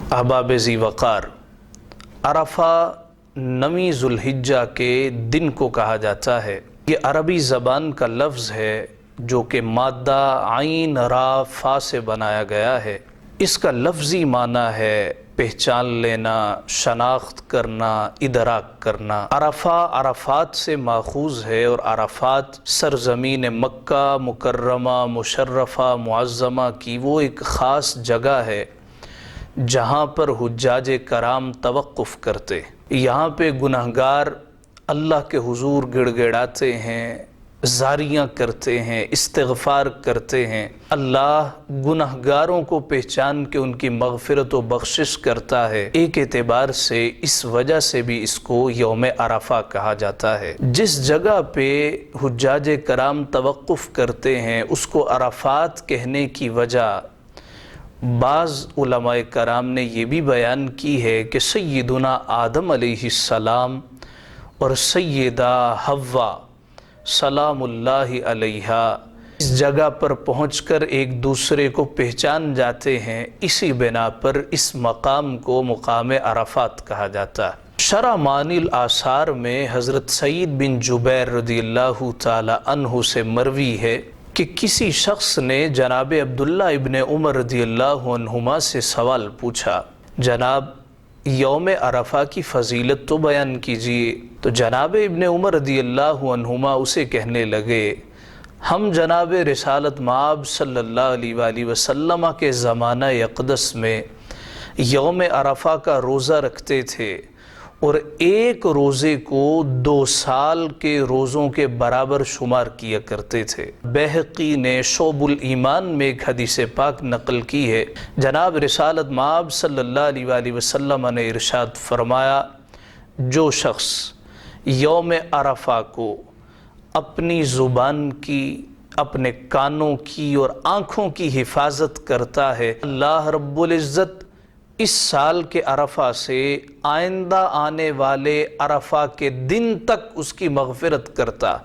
احباب ذی وقار، عرفہ نویں ذوالحجہ کے دن کو کہا جاتا ہے۔ یہ عربی زبان کا لفظ ہے جو کہ مادہ عین را فا سے بنایا گیا ہے۔ اس کا لفظی معنی ہے پہچان لینا، شناخت کرنا، ادراک کرنا۔ عرفہ عرفات سے ماخوذ ہے، اور عرفات سرزمین مکہ مکرمہ مشرفہ معظمہ کی وہ ایک خاص جگہ ہے جہاں پر حجاج کرام توقف کرتے۔ یہاں پہ گنہگار اللہ کے حضور گڑ گڑاتے ہیں، زاریاں کرتے ہیں، استغفار کرتے ہیں۔ اللہ گنہگاروں کو پہچان کے ان کی مغفرت و بخشش کرتا ہے۔ ایک اعتبار سے اس وجہ سے بھی اس کو یوم عرفہ کہا جاتا ہے۔ جس جگہ پہ حجاج کرام توقف کرتے ہیں اس کو عرفات کہنے کی وجہ بعض علماء کرام نے یہ بھی بیان کی ہے کہ سیدنا آدم علیہ السلام اور سیدہ حوا سلام اللہ علیہا اس جگہ پر پہنچ کر ایک دوسرے کو پہچان جاتے ہیں، اسی بنا پر اس مقام کو مقام عرفات کہا جاتا ہے۔ شرح معانی الآثار میں حضرت سعید بن جبیر رضی اللہ تعالی عنہ سے مروی ہے کہ کسی شخص نے جناب عبداللہ ابن عمر رضی اللہ عنہما سے سوال پوچھا، جناب یوم عرفہ کی فضیلت تو بیان کیجئے۔ تو جناب ابن عمر رضی اللہ عنہما اسے کہنے لگے، ہم جناب رسالت مآب صلی اللہ علیہ وآلہ وسلم کے زمانہ اقدس میں یوم عرفہ کا روزہ رکھتے تھے، اور ایک روزے کو 2 سال کے روزوں کے برابر شمار کیا کرتے تھے۔ بیہقی نے شعب الایمان میں ایک حدیث پاک نقل کی ہے، جناب رسالت مآب صلی اللہ علیہ وآلہ وسلم نے ارشاد فرمایا، جو شخص یوم عرفہ کو اپنی زبان کی، اپنے کانوں کی اور آنکھوں کی حفاظت کرتا ہے، اللہ رب العزت اس سال کے عرفہ سے آئندہ آنے والے عرفہ کے دن تک اس کی مغفرت کرتا،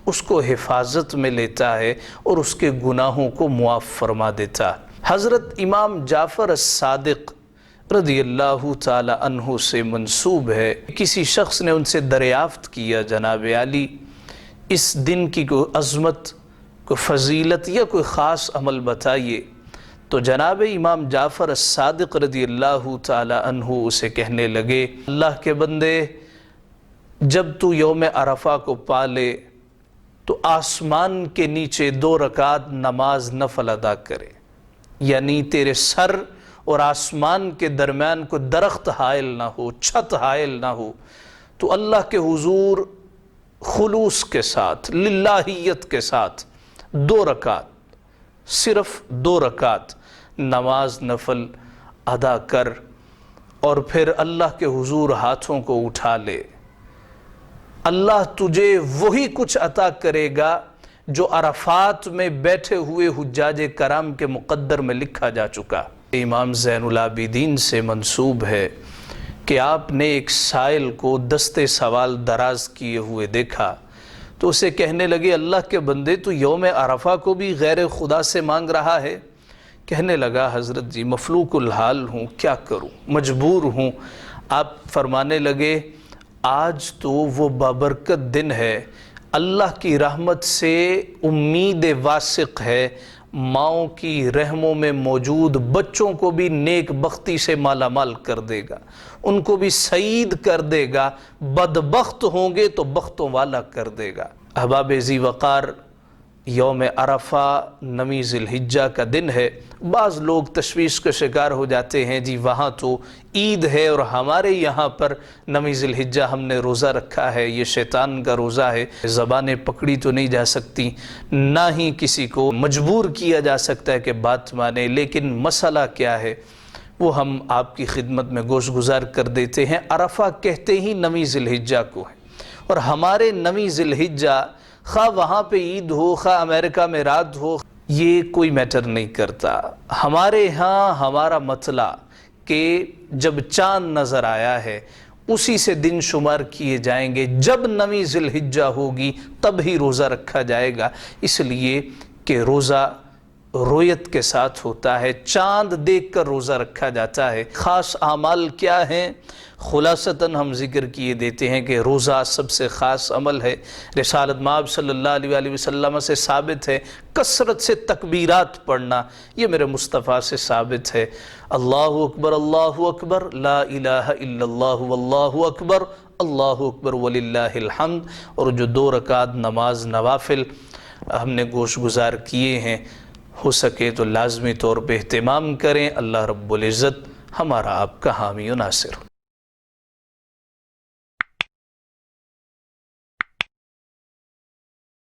اس کو حفاظت میں لیتا ہے اور اس کے گناہوں کو معاف فرما دیتا۔ حضرت امام جعفر الصادق رضی اللہ تعالی عنہ سے منسوب ہے، کسی شخص نے ان سے دریافت کیا، جناب علی اس دن کی کوئی عظمت، کوئی فضیلت یا کوئی خاص عمل بتائیے۔ تو جناب امام جعفر الصادق رضی اللہ تعالی عنہ اسے کہنے لگے، اللہ کے بندے، جب تو یوم عرفہ کو پالے تو آسمان کے نیچے 2 رکعت نماز نفل ادا کرے، یعنی تیرے سر اور آسمان کے درمیان کوئی درخت حائل نہ ہو، چھت حائل نہ ہو، تو اللہ کے حضور خلوص کے ساتھ، للہیت کے ساتھ 2 رکعت، صرف 2 رکعت نماز نفل ادا کر، اور پھر اللہ کے حضور ہاتھوں کو اٹھا لے۔ اللہ تجھے وہی کچھ عطا کرے گا جو عرفات میں بیٹھے ہوئے حجاج کرام کے مقدر میں لکھا جا چکا۔ امام زین العابدین سے منسوب ہے کہ آپ نے ایک سائل کو دستے سوال دراز کیے ہوئے دیکھا، تو اسے کہنے لگے، اللہ کے بندے تو یوم عرفہ کو بھی غیر خدا سے مانگ رہا ہے؟ کہنے لگا، حضرت جی مفلوق الحال ہوں، کیا کروں، مجبور ہوں۔ آپ فرمانے لگے، آج تو وہ بابرکت دن ہے، اللہ کی رحمت سے امید واثق ہے، ماؤں کی رحموں میں موجود بچوں کو بھی نیک بختی سے مالا مال کر دے گا، ان کو بھی سعید کر دے گا، بدبخت ہوں گے تو بختوں والا کر دے گا۔ احباب ذی وقار، یوم عرفہ 9 ذوالحجہ کا دن ہے۔ بعض لوگ تشویش کا شکار ہو جاتے ہیں، جی وہاں تو عید ہے اور ہمارے یہاں پر 9 ذوالحجہ ہم نے روزہ رکھا ہے، یہ شیطان کا روزہ ہے، زبانیں پکڑی تو نہیں جا سکتی، نہ ہی کسی کو مجبور کیا جا سکتا ہے کہ بات مانے۔ لیکن مسئلہ کیا ہے وہ ہم آپ کی خدمت میں گوش گزار کر دیتے ہیں۔ عرفہ کہتے ہی 9 ذوالحجہ کو ہے، اور ہمارے 9 ذوالحجہ خواہ وہاں پہ عید ہو، خواہ امریکہ میں رات ہو، یہ کوئی میٹر نہیں کرتا۔ ہمارے ہاں ہمارا مطلع کہ جب چاند نظر آیا ہے اسی سے دن شمار کیے جائیں گے، جب 9 ذوالحجہ ہوگی تب ہی روزہ رکھا جائے گا، اس لیے کہ روزہ رویت کے ساتھ ہوتا ہے، چاند دیکھ کر روزہ رکھا جاتا ہے۔ خاص اعمال کیا ہیں؟ خلاصتاً ہم ذکر کیے دیتے ہیں کہ روزہ سب سے خاص عمل ہے۔ رسالت مآب صلی اللہ علیہ وآلہ وسلم سے ثابت ہے کثرت سے تکبیرات پڑھنا، یہ میرے مصطفیٰ سے ثابت ہے۔ اللہ اکبر لا الہ الا اللہ واللہ اکبر اللہ اکبر وللہ الحمد۔ اور جو 2 رکعت نماز نوافل ہم نے گوش گزار کیے ہیں، ہو سکے تو لازمی طور پہ اہتمام کریں۔ اللہ رب العزت ہمارا آپ کا حامی و ناصر۔